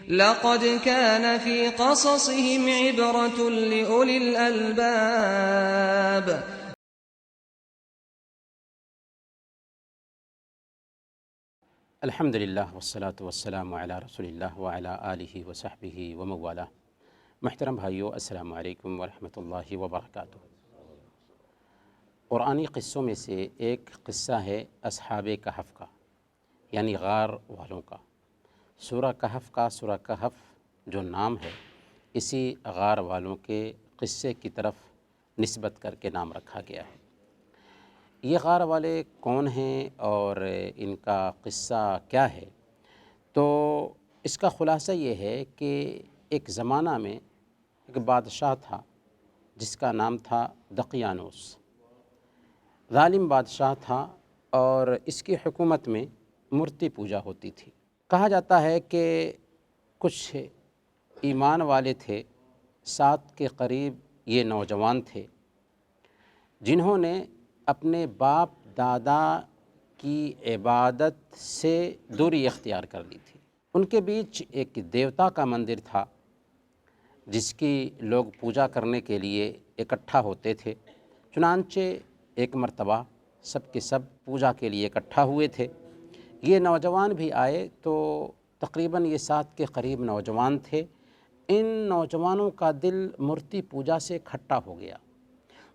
لقد كان في قصصهم عبرة لأولي الألباب. الحمد للہ والصلاة والسلام علی رسول اللہ وعلی آلہ وصحبہ ومن والاه. محترم بھائیو، السلام علیکم ورحمۃ اللہ وبرکاتہ. قرآنی قصوں میں سے ایک قصہ ہے اصحاب کہف کا، یعنی غار والوں کا. سورہ کہف کا سورہ کہف جو نام ہے، اسی غار والوں کے قصے کی طرف نسبت کر کے نام رکھا گیا ہے. یہ غار والے کون ہیں اور ان کا قصہ کیا ہے؟ تو اس کا خلاصہ یہ ہے کہ ایک زمانہ میں ایک بادشاہ تھا جس کا نام تھا دقیانوس. ظالم بادشاہ تھا اور اس کی حکومت میں مورتی پوجا ہوتی تھی. کہا جاتا ہے کہ کچھ ایمان والے تھے، 7 کے قریب یہ نوجوان تھے جنہوں نے اپنے باپ دادا کی عبادت سے دوری اختیار کر لی تھی. ان کے بیچ ایک دیوتا کا مندر تھا جس کی لوگ پوجا کرنے کے لیے اکٹھا ہوتے تھے. چنانچہ ایک مرتبہ سب کے سب پوجا کے لیے اکٹھا ہوئے تھے. یہ نوجوان بھی آئے تو تقریباً یہ 7 کے قریب نوجوان تھے. ان نوجوانوں کا دل مورتی پوجا سے کھٹا ہو گیا.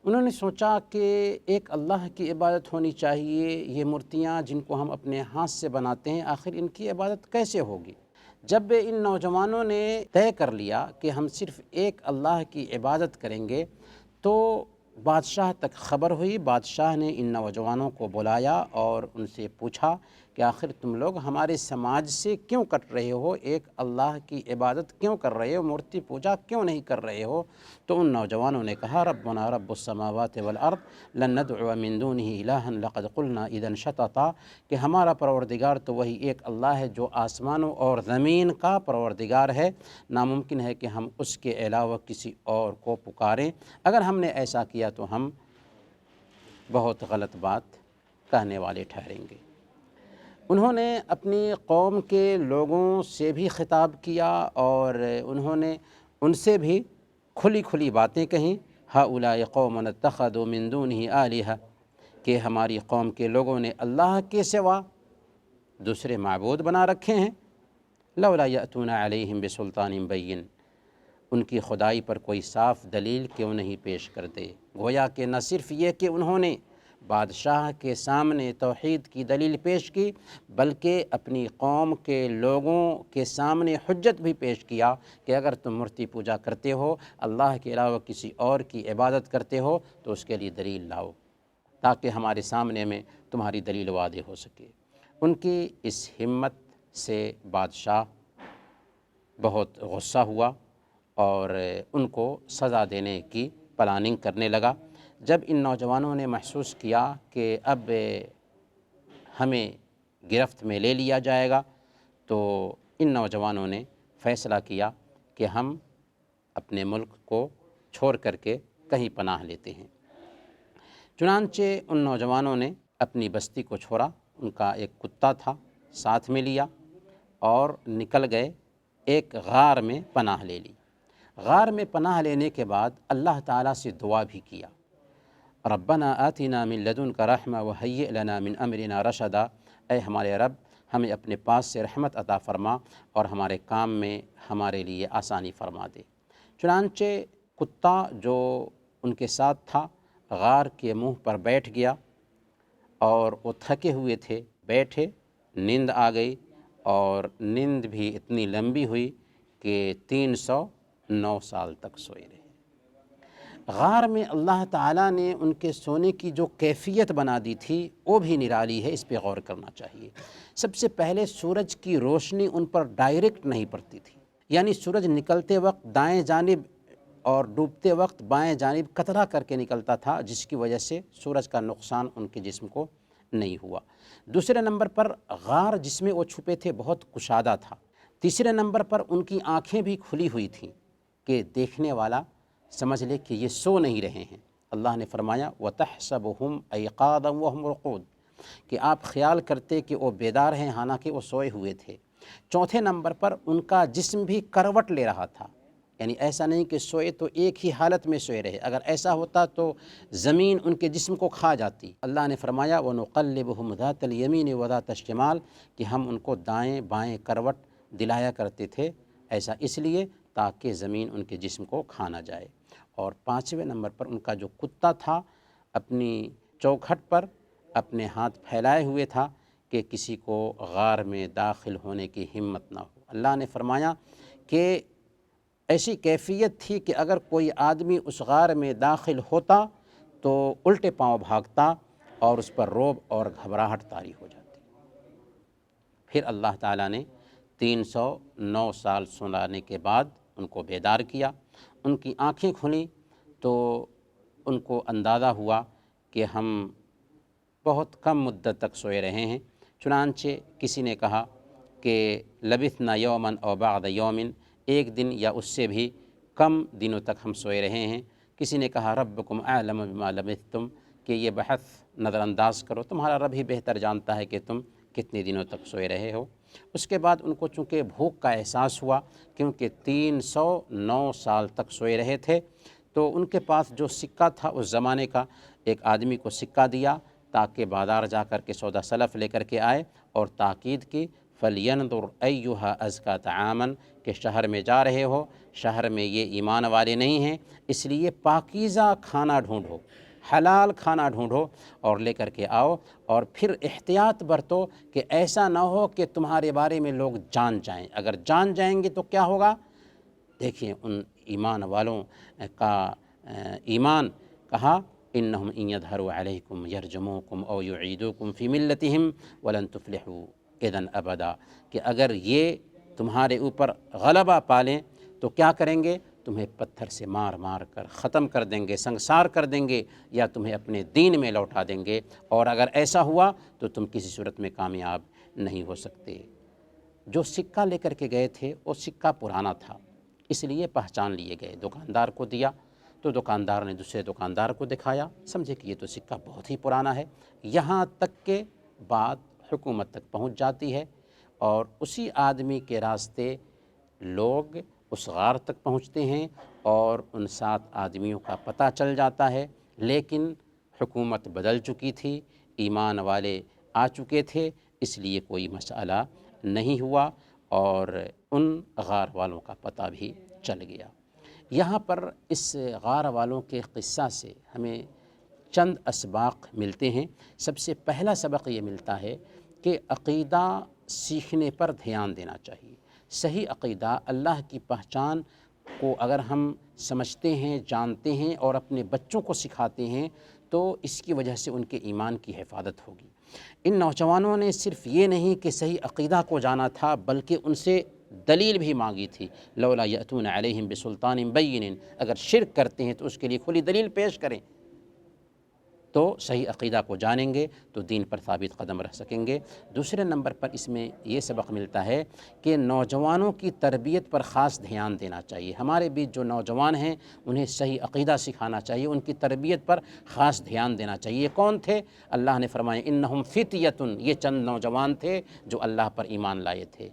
انہوں نے سوچا کہ ایک اللہ کی عبادت ہونی چاہیے، یہ مورتیاں جن کو ہم اپنے ہاتھ سے بناتے ہیں آخر ان کی عبادت کیسے ہوگی؟ جب ان نوجوانوں نے طے کر لیا کہ ہم صرف ایک اللہ کی عبادت کریں گے تو بادشاہ تک خبر ہوئی. بادشاہ نے ان نوجوانوں کو بلایا اور ان سے پوچھا کہ آخر تم لوگ ہمارے سماج سے کیوں کٹ رہے ہو؟ ایک اللہ کی عبادت کیوں کر رہے ہو؟ مورتی پوجا کیوں نہیں کر رہے ہو؟ تو ان نوجوانوں نے کہا ربنا رب السماوات والارض لن ندعو من دونه الہا لقد قلنا اذا شططا، کہ ہمارا پروردگار تو وہی ایک اللہ ہے جو آسمانوں اور زمین کا پروردگار ہے، ناممکن ہے کہ ہم اس کے علاوہ کسی اور کو پکاریں. اگر ہم نے ایسا کیا تو ہم بہت غلط بات کہنے والے ٹھہریں گے. انہوں نے اپنی قوم کے لوگوں سے بھی خطاب کیا اور انہوں نے ان سے بھی کھلی کھلی باتیں کہیں. ہؤلاء قوم اتخذوا من دونہ آلہہ، کہ ہماری قوم کے لوگوں نے اللہ کے سوا دوسرے معبود بنا رکھے ہیں. لولا یأتون علیہم بسلطان بین، ان کی خدائی پر کوئی صاف دلیل کیوں نہیں پیش کرتے؟ گویا کہ نہ صرف یہ کہ انہوں نے بادشاہ کے سامنے توحید کی دلیل پیش کی، بلکہ اپنی قوم کے لوگوں کے سامنے حجت بھی پیش کیا کہ اگر تم مورتی پوجا کرتے ہو، اللہ کے علاوہ کسی اور کی عبادت کرتے ہو تو اس کے لیے دلیل لاؤ تاکہ ہمارے سامنے میں تمہاری دلیل واضح ہو سکے. ان کی اس ہمت سے بادشاہ بہت غصہ ہوا اور ان کو سزا دینے کی پلاننگ کرنے لگا. جب ان نوجوانوں نے محسوس کیا کہ اب ہمیں گرفت میں لے لیا جائے گا تو ان نوجوانوں نے فیصلہ کیا کہ ہم اپنے ملک کو چھوڑ کر کے کہیں پناہ لیتے ہیں. چنانچہ ان نوجوانوں نے اپنی بستی کو چھوڑا. ان کا ایک کتا تھا ساتھ میں لیا اور نکل گئے، ایک غار میں پناہ لے لی. غار میں پناہ لینے کے بعد اللہ تعالیٰ سے دعا بھی کیا، ربنا آتنا من لدنک رحمہ وہیئ لنا من امرنا رشدا، اے ہمارے رب ہمیں اپنے پاس سے رحمت عطا فرما اور ہمارے کام میں ہمارے لیے آسانی فرما دے. چنانچہ کتا جو ان کے ساتھ تھا غار کے منہ پر بیٹھ گیا اور وہ تھکے ہوئے تھے، بیٹھے، نیند آ گئی اور نیند بھی اتنی لمبی ہوئی کہ 309 سال تک سوئے رہے. غار میں اللہ تعالیٰ نے ان کے سونے کی جو کیفیت بنا دی تھی وہ بھی نرالی ہے، اس پہ غور کرنا چاہیے. سب سے پہلے سورج کی روشنی ان پر ڈائریکٹ نہیں پڑتی تھی، یعنی سورج نکلتے وقت دائیں جانب اور ڈوبتے وقت بائیں جانب کترا کر کے نکلتا تھا، جس کی وجہ سے سورج کا نقصان ان کے جسم کو نہیں ہوا. دوسرے نمبر پر غار جس میں وہ چھپے تھے بہت کشادہ تھا. تیسرے نمبر پر ان کی آنکھیں بھی کھلی ہوئی تھیں کہ دیکھنے والا سمجھ لے کہ یہ سو نہیں رہے ہیں. اللہ نے فرمایا وَتَحْسَبُهُمْ أَيْقَاظًا وَهُمْ رُقُودٌ، کہ آپ خیال کرتے کہ وہ بیدار ہیں حالانکہ وہ سوئے ہوئے تھے. چوتھے نمبر پر ان کا جسم بھی کروٹ لے رہا تھا، یعنی ایسا نہیں کہ سوئے تو ایک ہی حالت میں سوئے رہے، اگر ایسا ہوتا تو زمین ان کے جسم کو کھا جاتی۔ اللہ نے فرمایا وَنُقَلِّبُهُمْ ذَاتَ الْيَمِينِ وَذَاتَ الشِّمَالِ کہ ہم ان کو دائیں بائیں کروٹ دلایا کرتے تھے، ایسا اس لیے تاکہ زمین ان کے جسم کو کھا نہ جائے۔ اور پانچویں نمبر پر ان کا جو کتا تھا اپنی چوکھٹ پر اپنے ہاتھ پھیلائے ہوئے تھا کہ کسی کو غار میں داخل ہونے کی ہمت نہ ہو۔ اللہ نے فرمایا کہ ایسی کیفیت تھی کہ اگر کوئی آدمی اس غار میں داخل ہوتا تو الٹے پاؤں بھاگتا اور اس پر رعب اور گھبراہٹ طاری ہو جاتی۔ پھر اللہ تعالیٰ نے 309 سال سلانے کے بعد ان کو بیدار کیا، ان کی آنکھیں کھلیں تو ان کو اندازہ ہوا کہ ہم بہت کم مدت تک سوئے رہے ہیں۔ چنانچہ کسی نے کہا کہ لبثنا یومن او بعد یومن، ایک دن یا اس سے بھی کم دنوں تک ہم سوئے رہے ہیں۔ کسی نے کہا ربکم اعلم بما لبثتم کہ یہ بحث نظر انداز کرو، تمہارا رب ہی بہتر جانتا ہے کہ تم کتنے دنوں تک سوئے رہے ہو۔ اس کے بعد ان کو چونکہ بھوک کا احساس ہوا کیونکہ 309 سال تک سوئے رہے تھے، تو ان کے پاس جو سکہ تھا اس زمانے کا، ایک آدمی کو سکہ دیا تاکہ بازار جا کر کے سودا سلف لے کر کے آئے، اور تاکید کی فَلْيَنْظُرْ أَيُّهَا أَزْكَىٰ طَعَامًا کہ شہر میں جا رہے ہو، شہر میں یہ ایمان والے نہیں ہیں، اس لیے پاکیزہ کھانا ڈھونڈو، حلال کھانا ڈھونڈو اور لے کر کے آؤ، اور پھر احتیاط برتو کہ ایسا نہ ہو کہ تمہارے بارے میں لوگ جان جائیں، اگر جان جائیں گے تو کیا ہوگا؟ دیکھیں ان ایمان والوں کا ایمان، کہا انہم ان یظہروا علیکم یرجموکم او یعیدوکم فی ملتہم ولن تفلحوا اذن ابدا کہ اگر یہ تمہارے اوپر غلبہ پالیں تو کیا کریں گے؟ تمہیں پتھر سے مار مار کر ختم کر دیں گے، سنگسار کر دیں گے، یا تمہیں اپنے دین میں لوٹا دیں گے، اور اگر ایسا ہوا تو تم کسی صورت میں کامیاب نہیں ہو سکتے۔ جو سکہ لے کر کے گئے تھے وہ سکہ پرانا تھا، اس لیے پہچان لیے گئے، دکاندار کو دیا تو دکاندار نے دوسرے دکاندار کو دکھایا، سمجھے کہ یہ تو سکہ بہت ہی پرانا ہے، یہاں تک کہ بات حکومت تک پہنچ جاتی ہے، اور اسی آدمی کے راستے لوگ اس غار تک پہنچتے ہیں اور ان 7 آدمیوں کا پتہ چل جاتا ہے، لیکن حکومت بدل چکی تھی، ایمان والے آ چکے تھے، اس لیے کوئی مسئلہ نہیں ہوا اور ان غار والوں کا پتہ بھی چل گیا۔ یہاں پر اس غار والوں کے قصہ سے ہمیں چند اسباق ملتے ہیں۔ سب سے پہلا سبق یہ ملتا ہے کہ عقیدہ سیکھنے پر دھیان دینا چاہیے۔ صحیح عقیدہ، اللہ کی پہچان کو اگر ہم سمجھتے ہیں، جانتے ہیں اور اپنے بچوں کو سکھاتے ہیں تو اس کی وجہ سے ان کے ایمان کی حفاظت ہوگی۔ ان نوجوانوں نے صرف یہ نہیں کہ صحیح عقیدہ کو جانا تھا بلکہ ان سے دلیل بھی مانگی تھی، لولا یأتون علیہم بسلطان بین، اگر شرک کرتے ہیں تو اس کے لیے کھلی دلیل پیش کریں، تو صحیح عقیدہ کو جانیں گے تو دین پر ثابت قدم رہ سکیں گے۔ دوسرے نمبر پر اس میں یہ سبق ملتا ہے کہ نوجوانوں کی تربیت پر خاص دھیان دینا چاہیے۔ ہمارے بیچ جو نوجوان ہیں انہیں صحیح عقیدہ سکھانا چاہیے، ان کی تربیت پر خاص دھیان دینا چاہیے۔ کون تھے؟ اللہ نے فرمایا انہم فتیۃ، یہ چند نوجوان تھے جو اللہ پر ایمان لائے تھے۔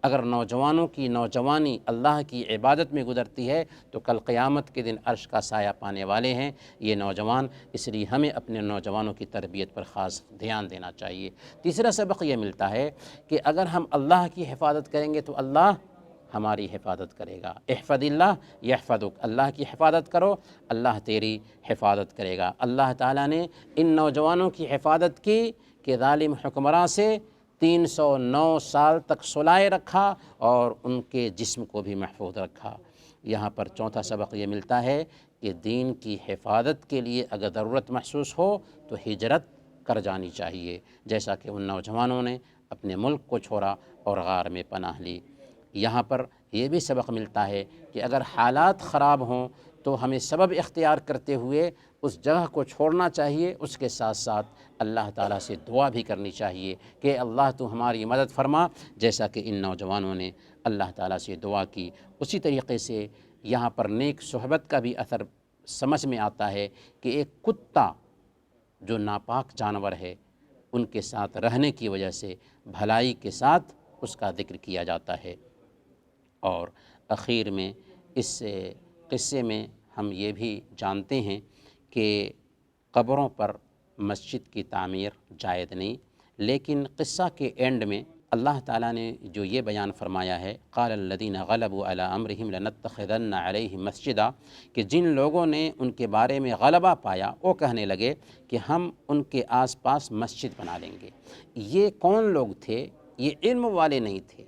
اگر نوجوانوں کی نوجوانی اللہ کی عبادت میں گزرتی ہے تو کل قیامت کے دن عرش کا سایہ پانے والے ہیں یہ نوجوان، اس لیے ہمیں اپنے نوجوانوں کی تربیت پر خاص دھیان دینا چاہیے۔ تیسرا سبق یہ ملتا ہے کہ اگر ہم اللہ کی حفاظت کریں گے تو اللہ ہماری حفاظت کرے گا۔ احفظ اللہ یحفظک، اللہ کی حفاظت کرو اللہ تیری حفاظت کرے گا۔ اللہ تعالیٰ نے ان نوجوانوں کی حفاظت کی کہ ظالم حکمراں سے 309 سال تک سلائے رکھا اور ان کے جسم کو بھی محفوظ رکھا۔ یہاں پر چوتھا سبق یہ ملتا ہے کہ دین کی حفاظت کے لیے اگر ضرورت محسوس ہو تو ہجرت کر جانی چاہیے، جیسا کہ ان نوجوانوں نے اپنے ملک کو چھوڑا اور غار میں پناہ لی۔ یہاں پر یہ بھی سبق ملتا ہے کہ اگر حالات خراب ہوں تو ہمیں سبب اختیار کرتے ہوئے اس جگہ کو چھوڑنا چاہیے، اس کے ساتھ ساتھ اللہ تعالیٰ سے دعا بھی کرنی چاہیے کہ اللہ تو ہماری مدد فرما، جیسا کہ ان نوجوانوں نے اللہ تعالیٰ سے دعا کی۔ اسی طریقے سے یہاں پر نیک صحبت کا بھی اثر سمجھ میں آتا ہے کہ ایک کتا جو ناپاک جانور ہے ان کے ساتھ رہنے کی وجہ سے بھلائی کے ساتھ اس کا ذکر کیا جاتا ہے۔ اور اخیر میں اس قصے میں ہم یہ بھی جانتے ہیں کہ قبروں پر مسجد کی تعمیر جائز نہیں، لیکن قصہ کے اینڈ میں اللہ تعالیٰ نے جو یہ بیان فرمایا ہے، قال الذین غلبوا علی امرہم لنتخذن علیہم مسجدا، کہ جن لوگوں نے ان کے بارے میں غلبہ پایا وہ کہنے لگے کہ ہم ان کے آس پاس مسجد بنا لیں گے۔ یہ کون لوگ تھے؟ یہ علم والے نہیں تھے،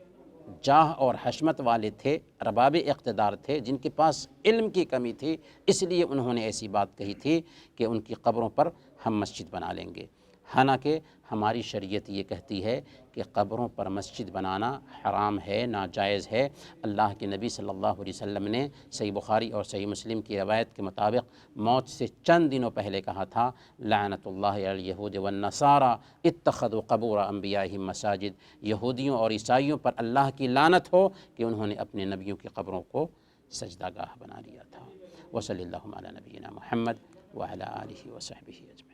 جاہ اور حشمت والے تھے، ارباب اقتدار تھے، جن کے پاس علم کی کمی تھی، اس لیے انہوں نے ایسی بات کہی تھی کہ ان کی قبروں پر ہم مسجد بنا لیں گے۔ حالانکہ ہماری شریعت یہ کہتی ہے کہ قبروں پر مسجد بنانا حرام ہے، ناجائز ہے۔ اللہ کے نبی صلی اللہ علیہ وسلم نے صحیح بخاری اور صحیح مسلم کی روایت کے مطابق موت سے چند دنوں پہلے کہا تھا، لعنت اللہ علی الیہود والنصارى اتخذوا قبور انبیائہم مساجد، یہودیوں اور عیسائیوں پر اللہ کی لعنت ہو کہ انہوں نے اپنے نبیوں کی قبروں کو سجدہ گاہ بنا لیا تھا۔ وصلی اللہ علی نبینا محمد وعلی آلہ وصحبہ اجمعین۔